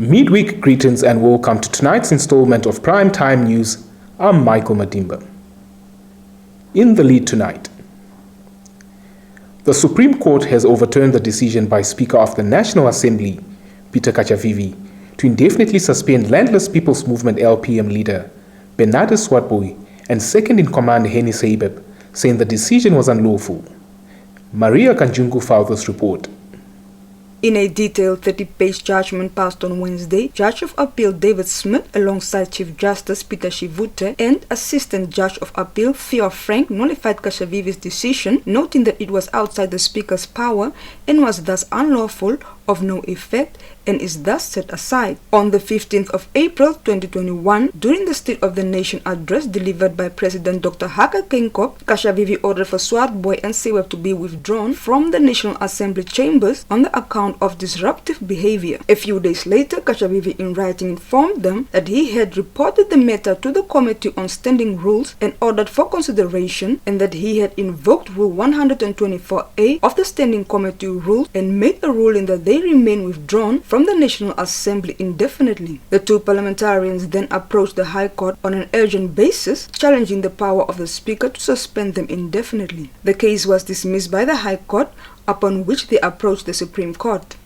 Midweek greetings and welcome to tonight's installment of Prime Time News. I'm Michael Madimba. In the lead tonight, the Supreme Court has overturned the decision by Speaker of the National Assembly, Peter Kachavivi, to indefinitely suspend Landless People's Movement LPM leader, Bernard Swartboy, and second-in-command Henny Seibeb, saying the decision was unlawful. Maria Kanjungu filed this report. In a detailed 30-page judgment passed on Wednesday, Judge of Appeal David Smith, alongside Chief Justice Peter Shivute and Assistant Judge of Appeal Theo Frank, nullified Kashavivi's decision, noting that it was outside the Speaker's power and was thus unlawful, of no effect, and is thus set aside. On the 15th of April 2021, during the State of the Nation address delivered by President Dr. Haka Geingob, Kashavivi ordered for Swartboy and Seibeb to be withdrawn from the National Assembly chambers on the account of disruptive behavior. A few days later, Kashavivi in writing informed them that he had reported the matter to the Committee on Standing Rules and ordered for consideration, and that he had invoked Rule 124A of the Standing Committee Rules and made a ruling that they remain withdrawn from the National Assembly indefinitely. The two parliamentarians then approached the High Court on an urgent basis, challenging the power of the Speaker to suspend them indefinitely. The case was dismissed by the High Court, upon which they approached the Supreme Court.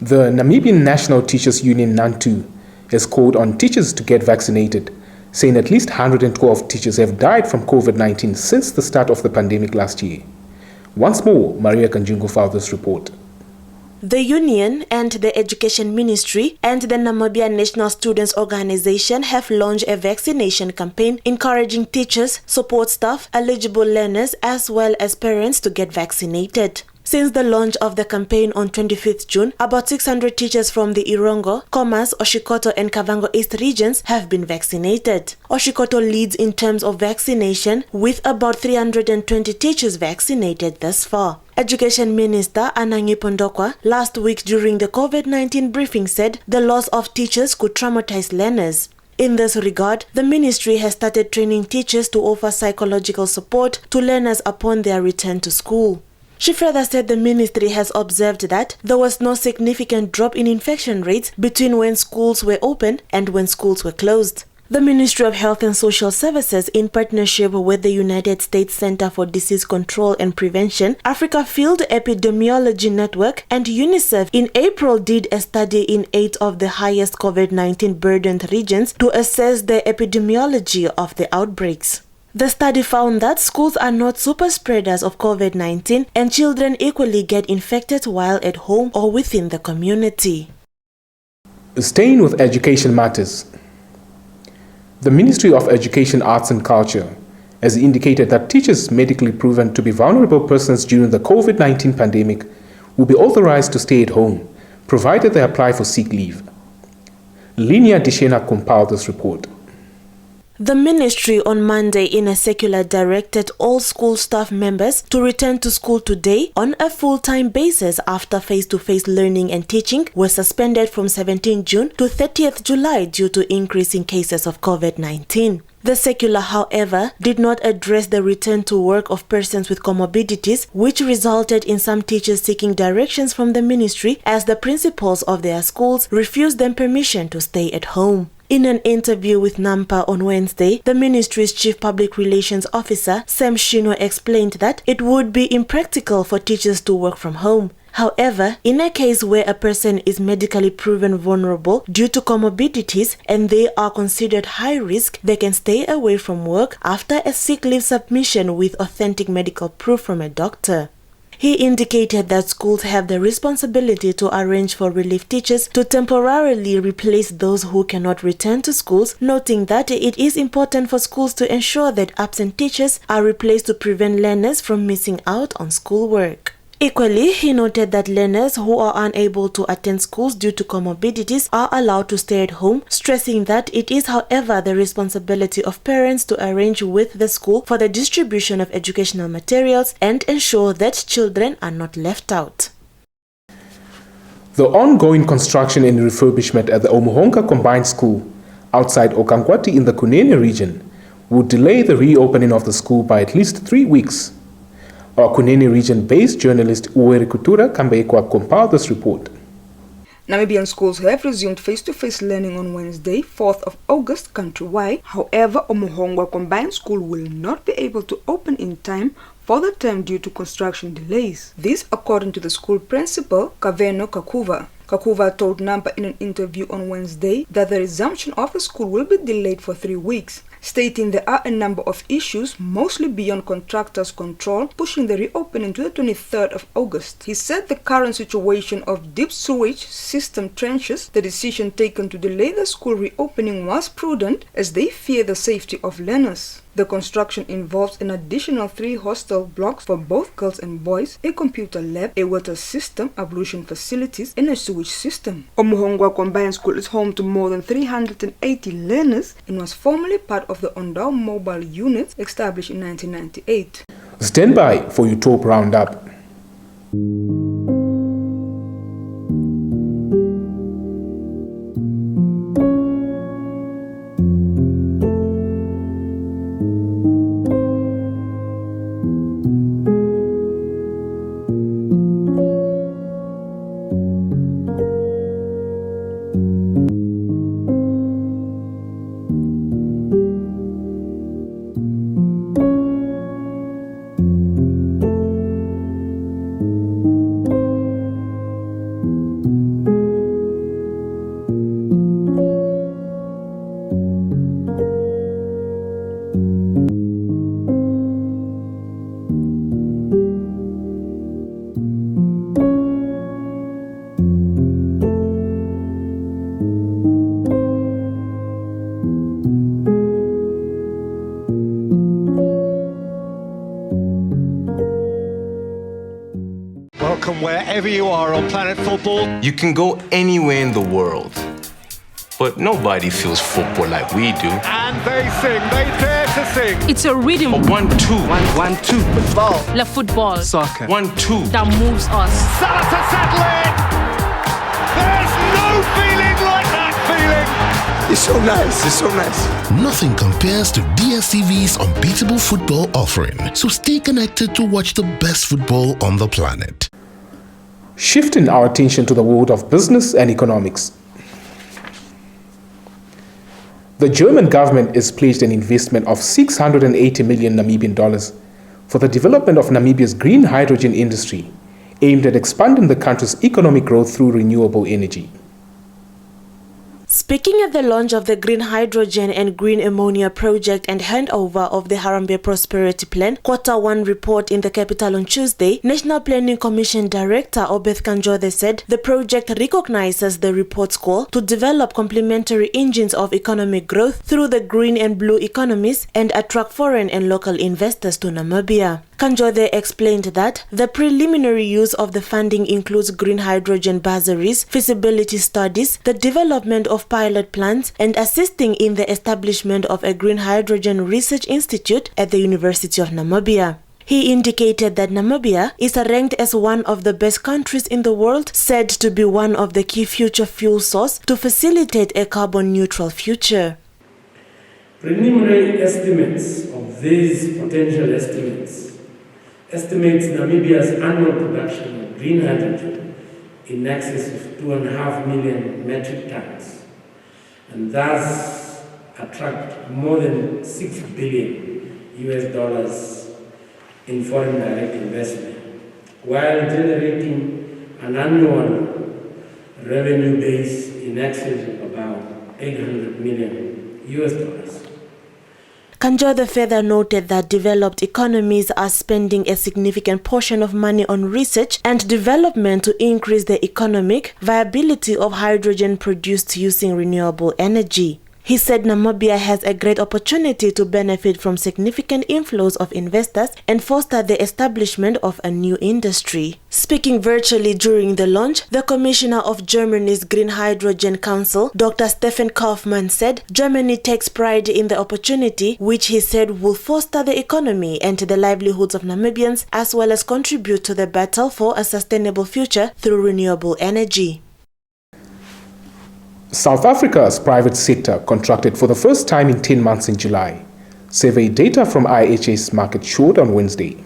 The Namibian National Teachers Union NANTU has called on teachers to get vaccinated, saying at least 112 teachers have died from COVID-19 since the start of the pandemic last year. Once more, Maria Kanjungu filed this report. The Union and the Education Ministry and the Namibia National Students Organization have launched a vaccination campaign encouraging teachers, support staff, eligible learners as well as parents to get vaccinated. Since the launch of the campaign on 25th June, about 600 teachers from the Irongo, Khomas, Oshikoto and Kavango East regions have been vaccinated. Oshikoto leads in terms of vaccination with about 320 teachers vaccinated thus far. Education Minister Anangi Pondokwa last week during the COVID-19 briefing said the loss of teachers could traumatize learners. In this regard, the ministry has started training teachers to offer psychological support to learners upon their return to school. She further said the ministry has observed that there was no significant drop in infection rates between when schools were open and when schools were closed. The Ministry of Health and Social Services, in partnership with the United States Center for Disease Control and Prevention, Africa Field Epidemiology Network, and UNICEF in April did a study in 8 of the highest COVID-19 burdened regions to assess the epidemiology of the outbreaks. The study found that schools are not super spreaders of COVID-19 and children equally get infected while at home or within the community. Staying with education matters, the Ministry of Education, Arts and Culture has indicated that teachers medically proven to be vulnerable persons during the COVID-19 pandemic will be authorized to stay at home, provided they apply for sick leave. Linia Dishena compiled this report. The ministry on Monday in a circular directed all school staff members to return to school today on a full-time basis after face-to-face learning and teaching were suspended from 17 June to 30th July due to increasing cases of COVID-19. The circular, however, did not address the return to work of persons with comorbidities, which resulted in some teachers seeking directions from the ministry as the principals of their schools refused them permission to stay at home. In an interview with Nampa on Wednesday, the ministry's Chief Public Relations Officer, Sam Shino, explained that it would be impractical for teachers to work from home. However, in a case where a person is medically proven vulnerable due to comorbidities and they are considered high risk, they can stay away from work after a sick leave submission with authentic medical proof from a doctor. He indicated that schools have the responsibility to arrange for relief teachers to temporarily replace those who cannot return to schools, noting that it is important for schools to ensure that absent teachers are replaced to prevent learners from missing out on schoolwork. Equally, he noted that learners who are unable to attend schools due to comorbidities are allowed to stay at home, stressing that it is, however, the responsibility of parents to arrange with the school for the distribution of educational materials and ensure that children are not left out. The ongoing construction and refurbishment at the Omuhonga Combined School outside Okangwati in the Kunene region would delay the reopening of the school by at least 3 weeks. Our Kunene region-based journalist Uweri Kutura Kambekwa compiled this report. Namibian schools have resumed face-to-face learning on Wednesday, 4th of August, countrywide. However, Umuhongwa Combined School will not be able to open in time for the term due to construction delays. This according to the school principal, Kaveno Kakuva. Kakuva told Nampa in an interview on Wednesday that the resumption of the school will be delayed for 3 weeks, stating there are a number of issues, mostly beyond contractors' control, pushing the reopening to the 23rd of August. He said the current situation of deep sewage system trenches, the decision taken to delay the school reopening was prudent as they fear the safety of learners. The construction involves an additional 3 hostel blocks for both girls and boys, a computer lab, a water system, ablution facilities, and a sewage system. Umuhongwa Combined School is home to more than 380 learners and was formerly part of the Ondao Mobile Unit established in 1998. Stand by for your top roundup. Welcome wherever you are on Planet Football. You can go anywhere in the world, but nobody feels football like we do. And they dare to sing. It's a rhythm. A 1-2. 1-2. Football. La football. Soccer. 1-2. That moves us. Salah to settle it. There's no feeling like that feeling. It's so nice. It's so nice. Nothing compares to DSTV's unbeatable football offering. So stay connected to watch the best football on the planet. Shifting our attention to the world of business and economics. The German government has pledged an investment of 680 million Namibian dollars for the development of Namibia's green hydrogen industry, aimed at expanding the country's economic growth through renewable energy. Speaking at the launch of the green hydrogen and green ammonia project and handover of the Harambee Prosperity Plan Q1 report in the capital on Tuesday, National Planning Commission Director Obeth Kanjothe said the project recognizes the report's goal to develop complementary engines of economic growth through the green and blue economies and attract foreign and local investors to Namibia. Kanjothe explained that the preliminary use of the funding includes green hydrogen bursaries, feasibility studies, the development of pilot plants, and assisting in the establishment of a green hydrogen research institute at the University of Namibia. He indicated that Namibia is ranked as one of the best countries in the world, said to be one of the key future fuel sources to facilitate a carbon-neutral future. Preliminary estimates of these potential estimates Namibia's annual production of green hydrogen in excess of 2.5 million metric tons, and thus attract more than $6 billion in foreign direct investment, while generating an annual revenue base in excess of about $800 million. Kanjothe further noted that developed economies are spending a significant portion of money on research and development to increase the economic viability of hydrogen produced using renewable energy. He said Namibia has a great opportunity to benefit from significant inflows of investors and foster the establishment of a new industry. Speaking virtually during the launch, the Commissioner of Germany's Green Hydrogen Council, Dr. Stefan Kaufmann, said Germany takes pride in the opportunity, which he said will foster the economy and the livelihoods of Namibians, as well as contribute to the battle for a sustainable future through renewable energy. South Africa's private sector contracted for the first time in 10 months in July, survey data from IHS Market showed on Wednesday.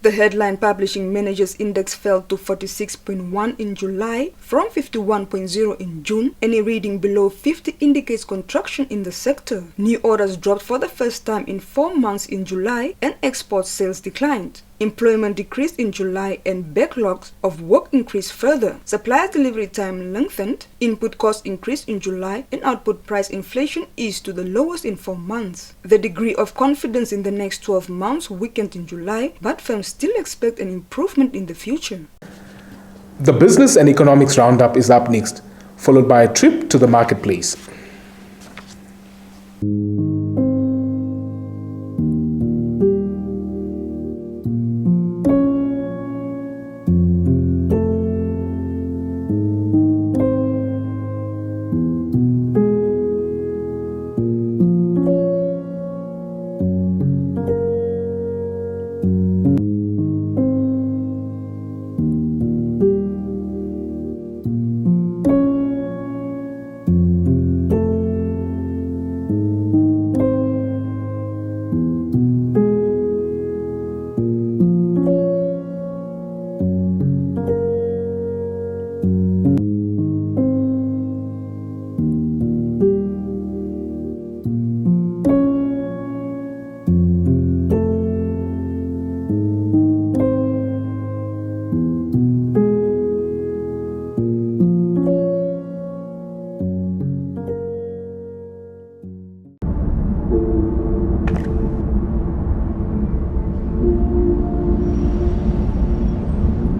The headline publishing managers index fell to 46.1 in July from 51.0 in June. Any reading below 50 indicates contraction in the sector. New orders dropped for the first time in 4 months in July, and export sales declined. Employment decreased in July and backlogs of work increased further. Supplier delivery time lengthened, input costs increased in July, and output price inflation eased to the lowest in 4 months. The degree of confidence in the next 12 months weakened in July, but firms still expect an improvement in the future. The Business and Economics Roundup is up next, followed by a trip to the marketplace.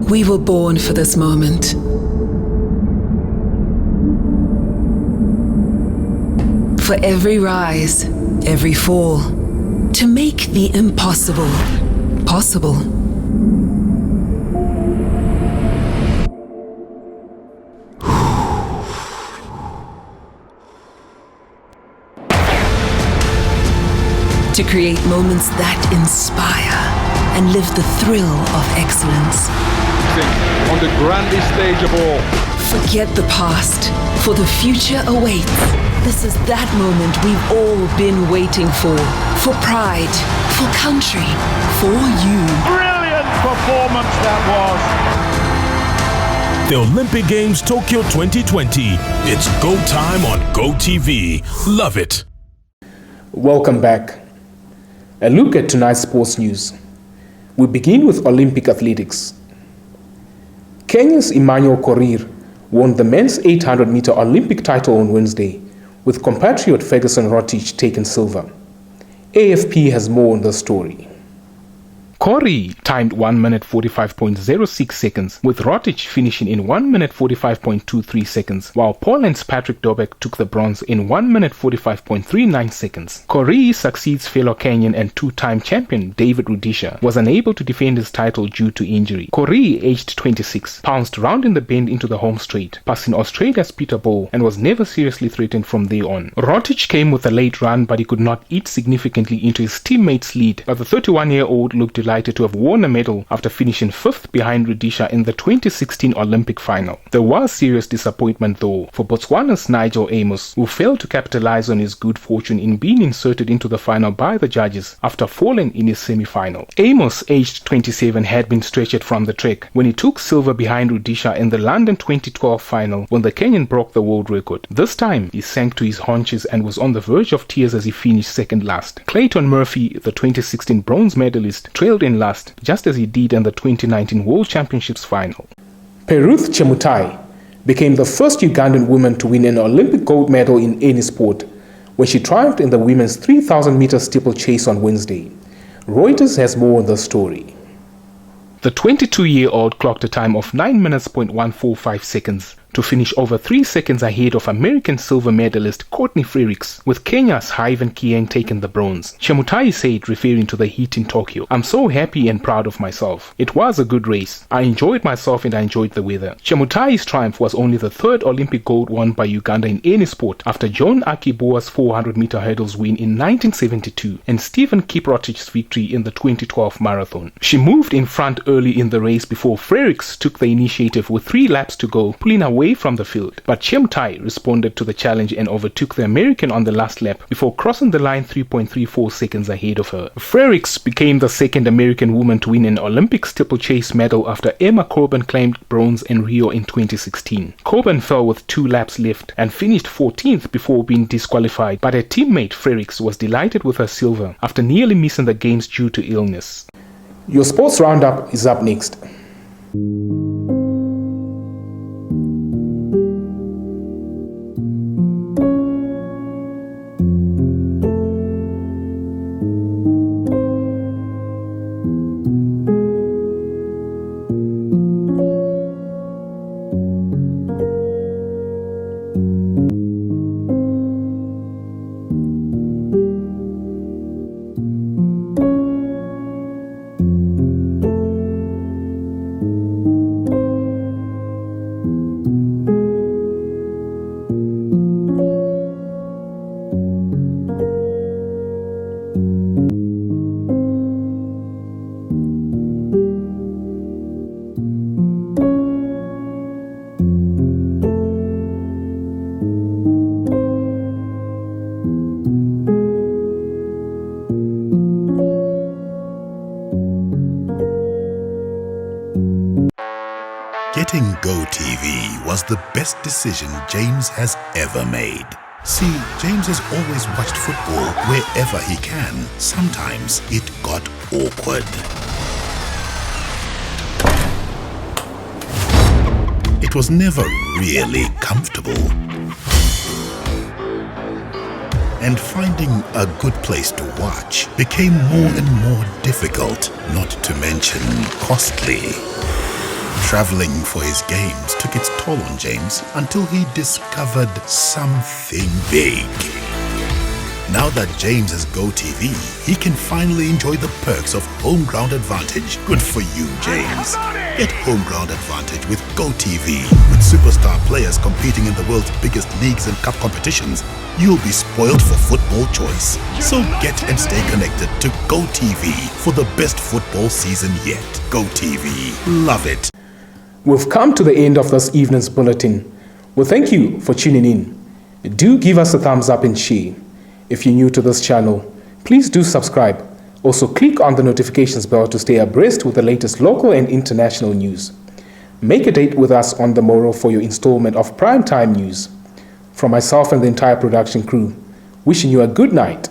We were born for this moment. For every rise, every fall, to make the impossible possible. To create moments that inspire and live the thrill of excellence. On the grandest stage of all. Forget the past, for the future awaits. This is that moment we've all been waiting for pride, for country, for you. Brilliant performance that was. The Olympic Games Tokyo 2020. It's go time on GoTV. Love it. Welcome back. A look at tonight's sports news. We begin with Olympic athletics. Kenya's Emmanuel Korir won the men's 800-meter Olympic title on Wednesday, with compatriot Ferguson Rotich taking silver. AFP has more on the story. Korir timed 1 minute 45.06 seconds, with Rotich finishing in 1 minute 45.23 seconds, while Poland's Patrick Dobek took the bronze in 1 minute 45.39 seconds. Korir succeeds fellow Kenyan and two-time champion David Rudisha, was unable to defend his title due to injury. Korir, aged 26, pounced round in the bend into the home straight, passing Australia's Peter Bol, and was never seriously threatened from there on. Rotich came with a late run, but he could not eat significantly into his teammates' lead, but the 31-year-old looked delighted to have won a medal after finishing 5th behind Rudisha in the 2016 Olympic final. There was serious disappointment though for Botswana's Nigel Amos, who failed to capitalize on his good fortune in being inserted into the final by the judges after falling in his semi-final. Amos, aged 27, had been stretchered from the track when he took silver behind Rudisha in the London 2012 final when the Kenyan broke the world record. This time he sank to his haunches and was on the verge of tears as he finished second last. Clayton Murphy, the 2016 bronze medalist, trailed in last, just as he did in the 2019 World Championships final. Peruth Chemutai became the first Ugandan woman to win an Olympic gold medal in any sport when she triumphed in the women's 3,000-meter steeplechase on Wednesday. Reuters has more on the story. The 22-year-old clocked a time of 9 minutes 145 seconds to finish over 3 seconds ahead of American silver medalist Courtney Frerichs, with Kenya's Hyven Kieng taking the bronze. Chemutai said, referring to the heat in Tokyo, "I'm so happy and proud of myself. It was a good race. I enjoyed myself and I enjoyed the weather." Chemutai's triumph was only the third Olympic gold won by Uganda in any sport, after John Akibua's 400-meter hurdles win in 1972 and Stephen Kiprotich's victory in the 2012 marathon. She moved in front early in the race before Frerichs took the initiative with 3 laps to go, pulling away away from the field, but Chiem Tai responded to the challenge and overtook the American on the last lap before crossing the line 3.34 seconds ahead of her. Frerichs became the second American woman to win an Olympic steeplechase medal after Emma Coburn claimed bronze in Rio in 2016. Coburn fell with 2 laps left and finished 14th before being disqualified, but her teammate Frerichs was delighted with her silver after nearly missing the games due to illness. Your sports roundup is up next. Getting GoTV was the best decision James has ever made. See, James has always watched football wherever he can. Sometimes it got awkward. It was never really comfortable. And finding a good place to watch became more and more difficult, not to mention costly. Traveling for his games took its toll on James until he discovered something big. Now that James has GoTV, he can finally enjoy the perks of home ground advantage. Good for you, James. Get home ground advantage with GoTV. With superstar players competing in the world's biggest leagues and cup competitions, you'll be spoiled for football choice. So get and stay connected to GoTV for the best football season yet. GoTV. Love it. We've come to the end of this evening's bulletin. Well, thank you for tuning in. Do give us a thumbs up and share. If you're new to this channel, please do subscribe. Also, click on the notifications bell to stay abreast with the latest local and international news. Make a date with us on the morrow for your installment of Primetime News. From myself and the entire production crew, wishing you a good night